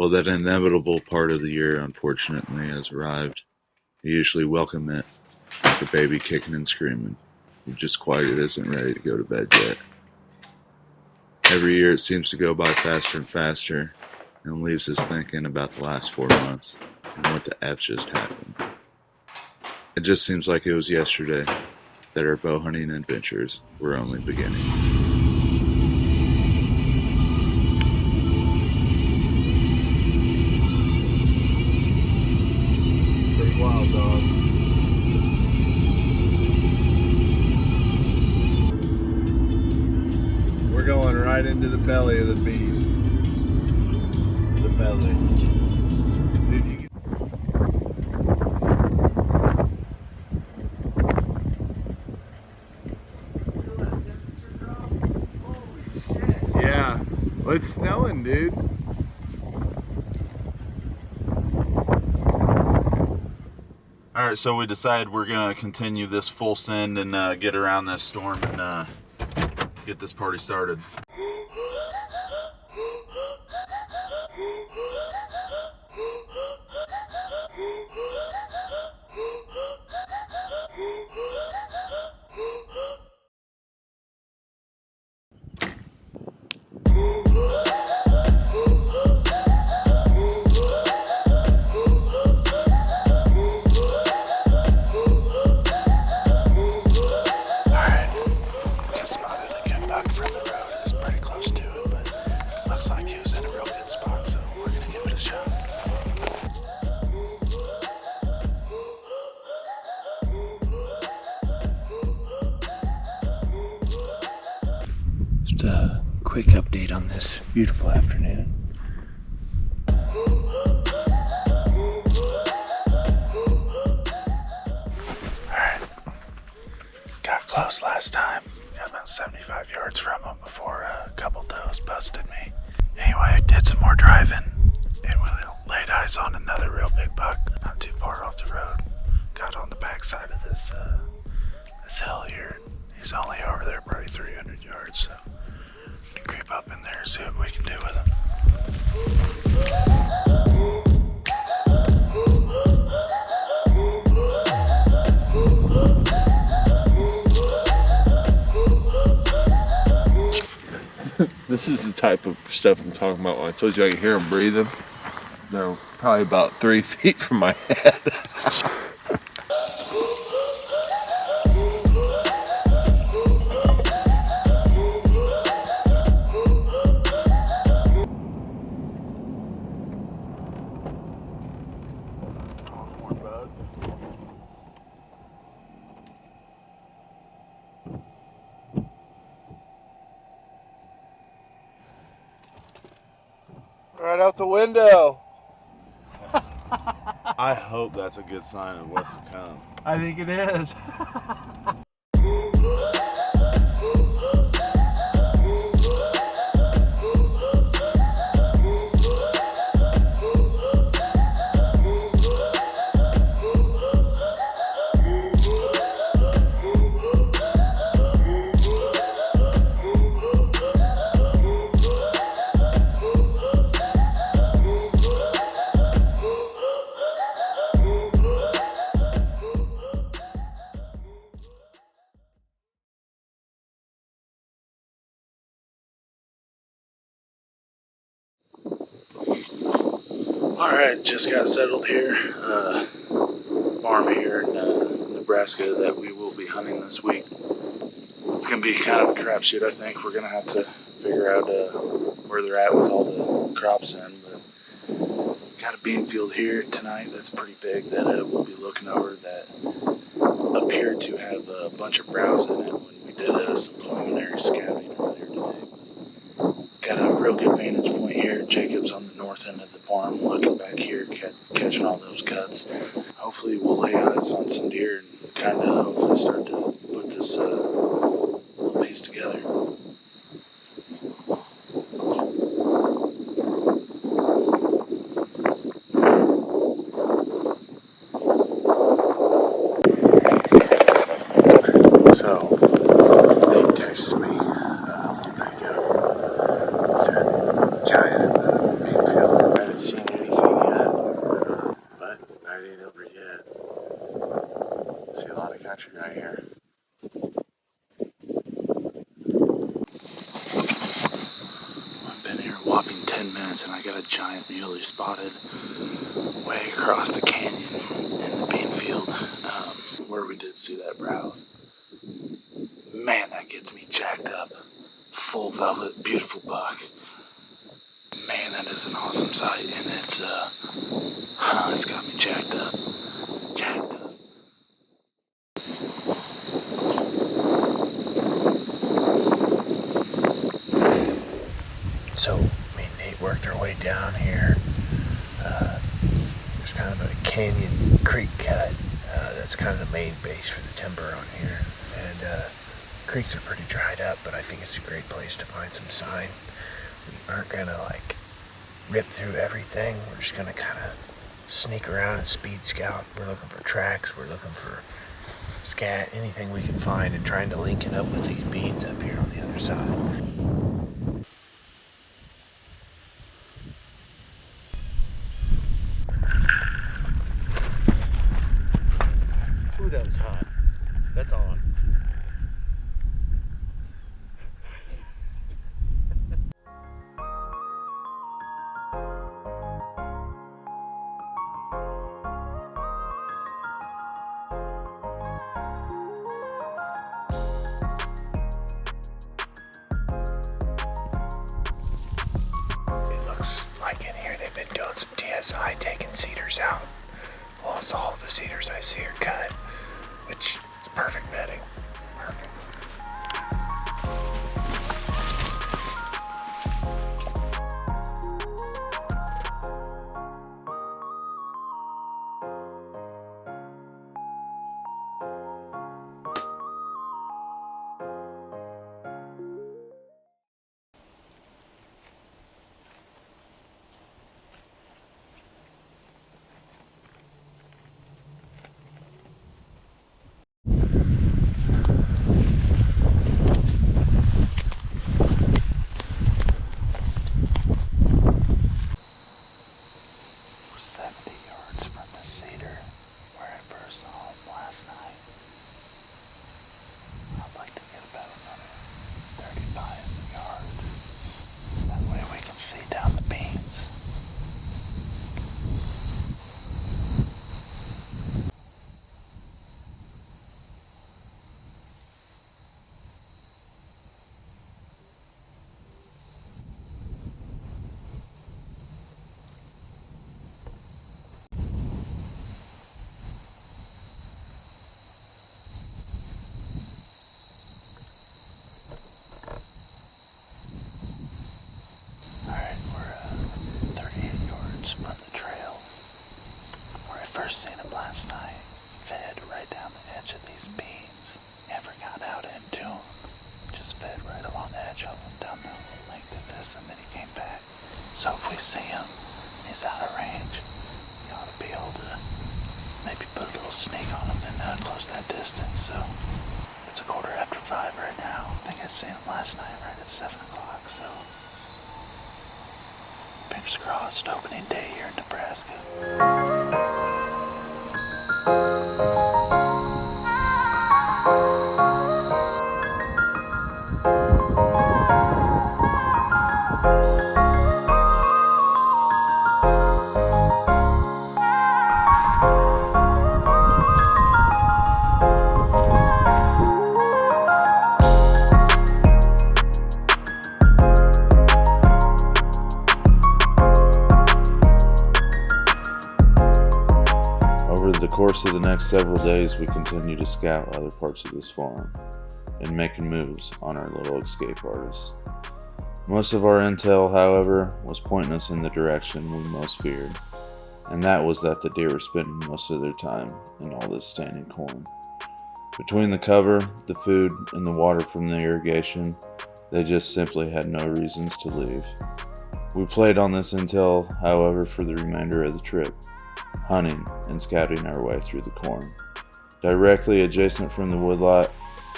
Well, that inevitable part of the year, unfortunately, has arrived. You usually welcome it like a baby kicking and screaming, who just quite isn't ready to go to bed yet. Every year it seems to go by faster and faster, and leaves us thinking about the last 4 months and what the F just happened. It just seems like it was yesterday that our bow hunting adventures were only beginning. Pretty wild, dog. We're going right into the belly of the beast. The belly. Dude, you feel that temperature drop? Holy shit. Yeah. Well, it's snowing, dude. Alright, so we decided we're going to continue this full send and get around this storm and get this party started. Just a quick update on this beautiful afternoon. Alright, got close last time. Got about 75 yards from him before a couple does busted me. Anyway, did some more driving and we laid eyes on another real big buck not too far off the road. Got on the backside of this hill here. He's only over there probably 300 yards, so we can creep up in there and see what we can do with him. This is the type of stuff I'm talking about when I told you I could hear them breathing. They're probably about 3 feet from my head. Right out the window. I hope that's a good sign of what's to come. I think it is. Alright, just got settled here. Farm here in Nebraska that we will be hunting this week. It's going to be kind of a crapshoot, I think. We're going to have to figure out where they're at with all the crops in. But got a bean field here tonight that's pretty big that we'll be looking over that appeared to have a bunch of browse in it when we did some preliminary scouting earlier today. Got a real good vantage point here. Jacob's on the north end of the farm, looking back here, catching all those cuts. Hopefully we'll lay eyes on some deer and kind of hopefully start to put this little piece together. So, they texted me a little bit ago. Said giant in the bean field. I haven't seen night ain't over yet. See a lot of country right here. I've been here a whopping 10 minutes and I got a giant muley spotted way across the canyon in the bean field where we did see that browse. Man, that gets me jacked up. Full velvet, beautiful buck. Man, that is an awesome sight, and it's got me jacked up. Jacked up. So me and Nate worked our way down here. There's kind of a canyon creek cut. That's kind of the main base for the timber on here. And creeks are pretty dried up, but I think it's a great place to find some sign. We aren't gonna rip through everything. We're just gonna kind of sneak around and speed scout. We're looking for tracks. We're looking for scat, anything we can find, and trying to link it up with these beans up here on the other side. Ooh, that was hot. That's all. It looks like in here they've been doing some TSI, taking cedars out. Almost all of the cedars I see are cut, which is perfect bedding. Perfect. We're 70 yards from the cedar where I first saw him last night. I'd like to get about another 35 yards. That way we can see down the beans. Alright, we're 38 yards from the trail where I first seen him last night. Fed right down the edge of these beans. Never got out into them. Just fed right along the edge of them, down the length of this, and then he came back. So if we see him, he's out of range. You ought to be able to maybe put a little sneak on him and close that distance. So it's 5:15 right now. I think I seen him last night right at 7 o'clock. So fingers crossed, opening day here in Nebraska. Over the course of the next several days, we continue to scout other parts of this farm and making moves on our little escape artist. Most of our intel, however, was pointing us in the direction we most feared, and that was that the deer were spending most of their time in all this standing corn. Between the cover, the food, and the water from the irrigation, they just simply had no reasons to leave. We played on this intel, however, for the remainder of the trip, hunting and scouting our way through the corn. Directly adjacent from the woodlot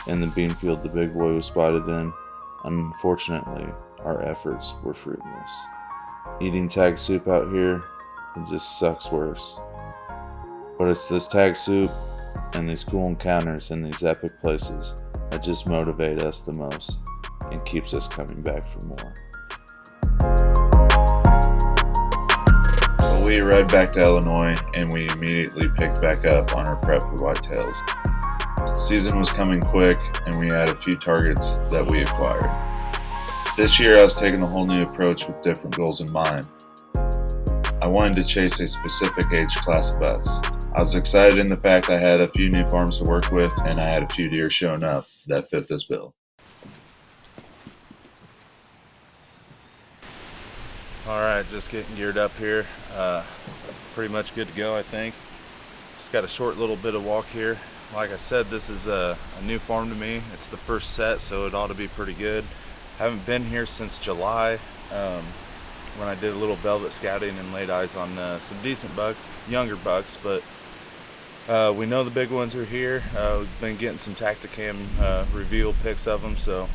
and the bean field the big boy was spotted in, unfortunately, our efforts were fruitless. Eating tag soup out here, it just sucks worse. But it's this tag soup and these cool encounters in these epic places that just motivate us the most and keeps us coming back for more. But we arrived back to Illinois and we immediately picked back up on our prep for whitetails. Season was coming quick and we had a few targets that we acquired. This year I was taking a whole new approach with different goals in mind. I wanted to chase a specific age class of bucks. I was excited in the fact I had a few new farms to work with and I had a few deer showing up that fit this bill. All right, just getting geared up here. Pretty much good to go, I think. Just got a short little bit of walk here. Like I said, this is a new farm to me. It's the first set, so it ought to be pretty good. Haven't been here since July when I did a little velvet scouting and laid eyes on some decent bucks, younger bucks, but we know the big ones are here. We've been getting some Tacticam reveal pics of them, so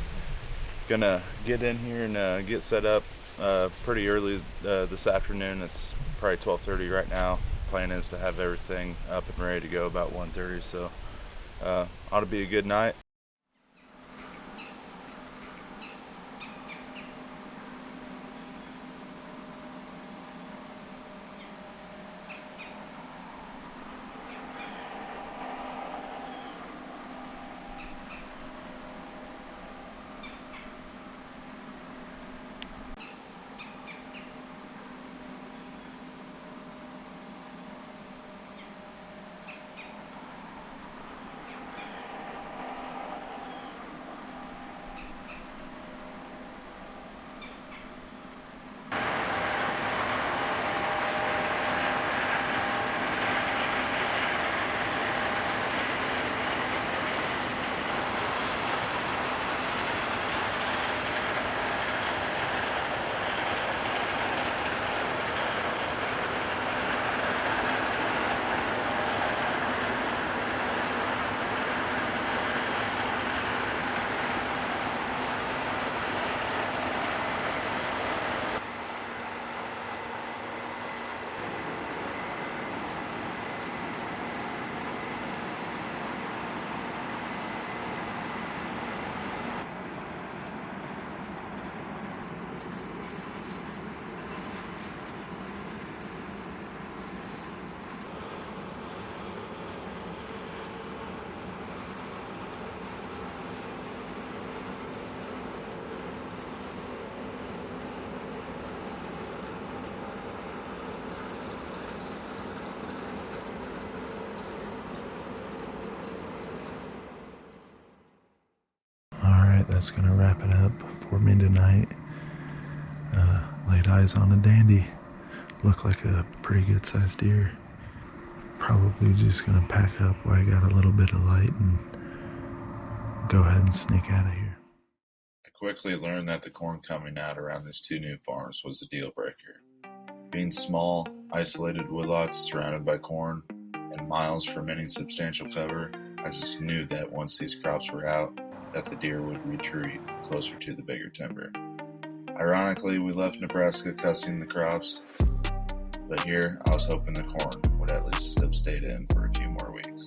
gonna get in here and get set up pretty early this afternoon. It's probably 12:30 right now. Plan is to have everything up and ready to go about 1:30, so ought to be a good night. That's gonna wrap it up for me tonight. Laid eyes on a dandy. Looked like a pretty good sized deer. Probably just gonna pack up while I got a little bit of light and go ahead and sneak out of here. I quickly learned that the corn coming out around these two new farms was a deal breaker. Being small, isolated woodlots surrounded by corn and miles from any substantial cover, I just knew that once these crops were out, that the deer would retreat closer to the bigger timber. Ironically, we left Nebraska cussing the crops, but here I was hoping the corn would at least have stayed in for a few more weeks.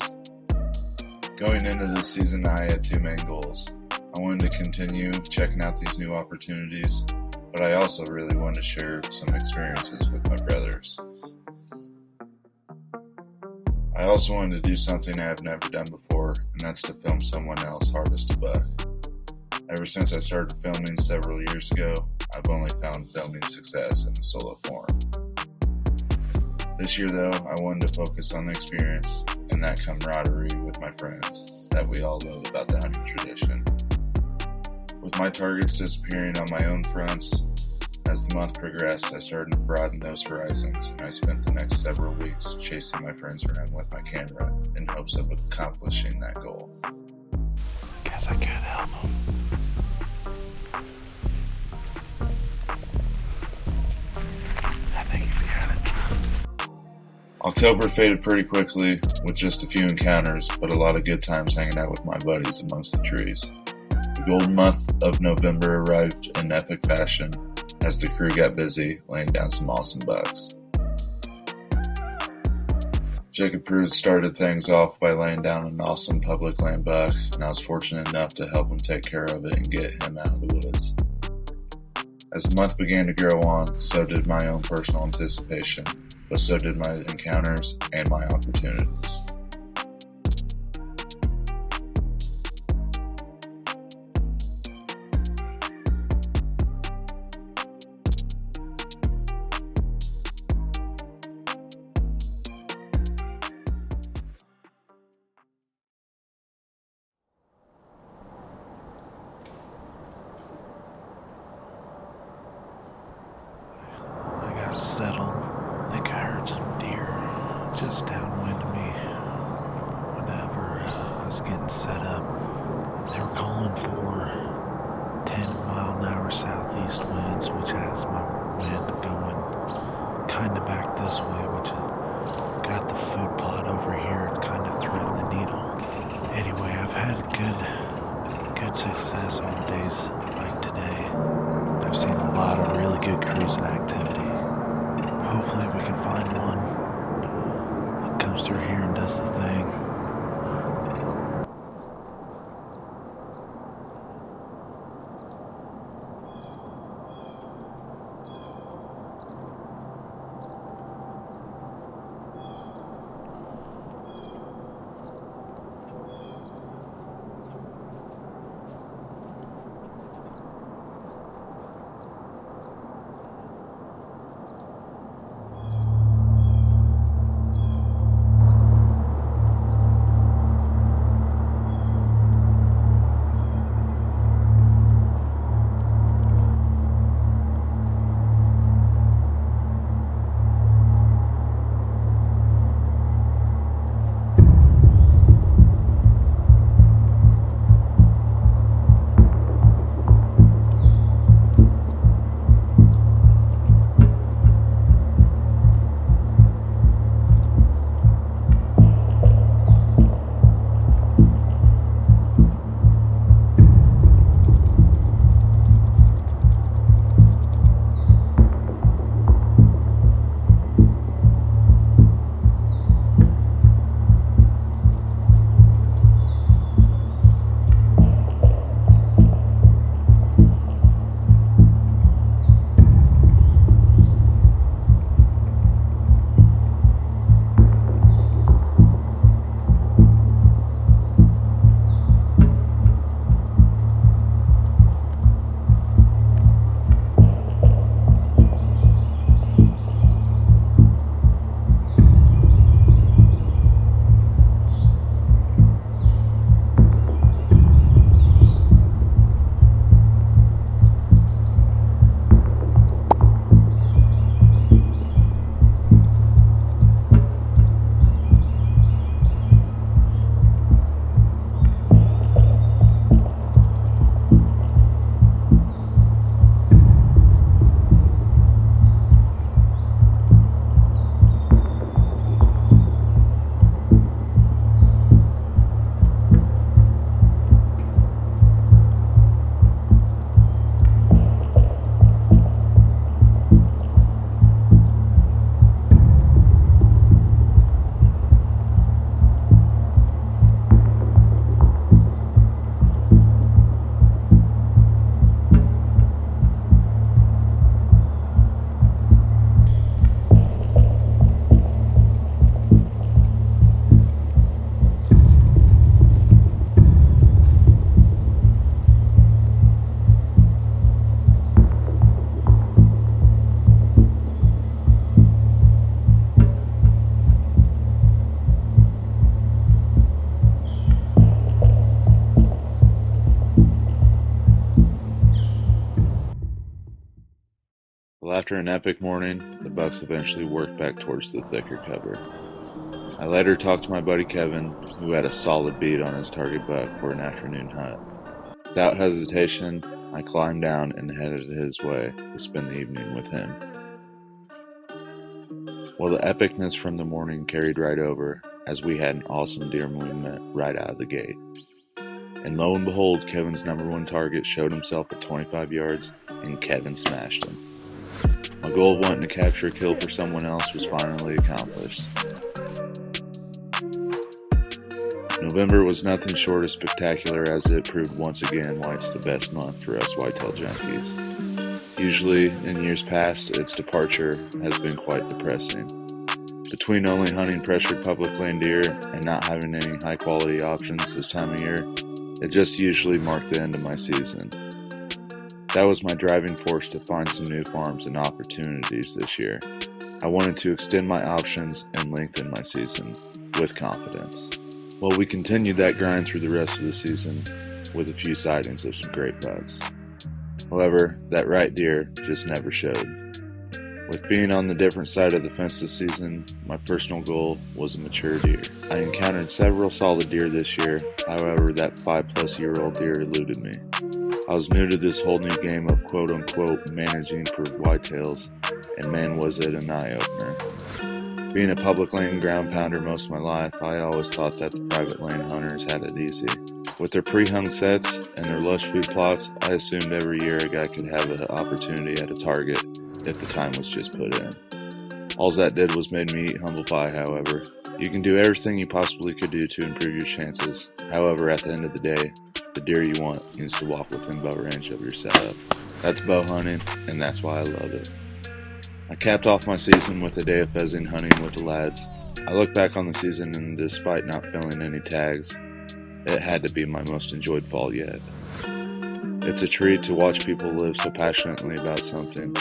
Going into this season, I had two main goals. I wanted to continue checking out these new opportunities, but I also really wanted to share some experiences with my brothers. I also wanted to do something I have never done before, and that's to film someone else harvest a buck. Ever since I started filming several years ago, I've only found filming success in the solo form. This year though, I wanted to focus on the experience and that camaraderie with my friends that we all love about the hunting tradition. With my targets disappearing on my own fronts, as the month progressed, I started to broaden those horizons, and I spent the next several weeks chasing my friends around with my camera in hopes of accomplishing that goal. Guess I could help him. I think he's got it. October faded pretty quickly with just a few encounters, but a lot of good times hanging out with my buddies amongst the trees. The golden month of November arrived in epic fashion as the crew got busy laying down some awesome bucks. Jacob Pruitt started things off by laying down an awesome public land buck, and I was fortunate enough to help him take care of it and get him out of the woods. As the month began to grow on, so did my own personal anticipation, but so did my encounters and my opportunities. Settled. I think I heard some deer just downwind of me whenever I was getting set up. They were calling for 10-mile-an-hour southeast winds, which has my wind going kind of back this way, which got the food plot over here. It's kind of threading the needle. Anyway, I've had good success on days like today. I've seen a lot of really good cruising activity. Hopefully we can find one that comes through here and does the thing. Well, after an epic morning, the bucks eventually worked back towards the thicker cover. I later talked to my buddy Kevin, who had a solid bead on his target buck for an afternoon hunt. Without hesitation, I climbed down and headed his way to spend the evening with him. Well, the epicness from the morning carried right over, as we had an awesome deer movement right out of the gate. And lo and behold, Kevin's number one target showed himself at 25 yards, and Kevin smashed him. My goal of wanting to capture a kill for someone else was finally accomplished. November was nothing short of spectacular, as it proved once again why it's the best month for us whitetail junkies. Usually, in years past, its departure has been quite depressing. Between only hunting pressured public land deer and not having any high quality options this time of year, it just usually marked the end of my season. That was my driving force to find some new farms and opportunities this year. I wanted to extend my options and lengthen my season with confidence. Well, we continued that grind through the rest of the season with a few sightings of some great bucks. However, that right deer just never showed. With being on the different side of the fence this season, my personal goal was a mature deer. I encountered several solid deer this year, however that 5-plus-year-old deer eluded me. I was new to this whole new game of quote-unquote managing for whitetails, and man was it an eye-opener. Being a public land ground pounder most of my life, I always thought that the private land hunters had it easy. With their pre-hung sets and their lush food plots, I assumed every year a guy could have an opportunity at a target if the time was just put in. All that did was made me eat humble pie, however. You can do everything you possibly could do to improve your chances. However, at the end of the day, the deer you want needs to walk within bow range of your setup. That's bow hunting, and that's why I love it. I capped off my season with a day of pheasant hunting with the lads. I look back on the season, and despite not filling any tags, it had to be my most enjoyed fall yet. It's a treat to watch people live so passionately about something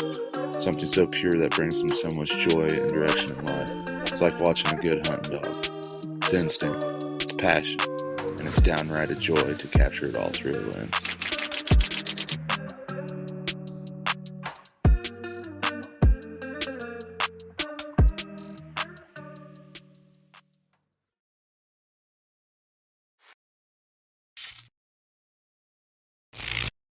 so pure that brings them so much joy and direction in life. It's like watching a good hunting dog. It's instinct, it's passion, and it's downright a joy to capture it all through a lens.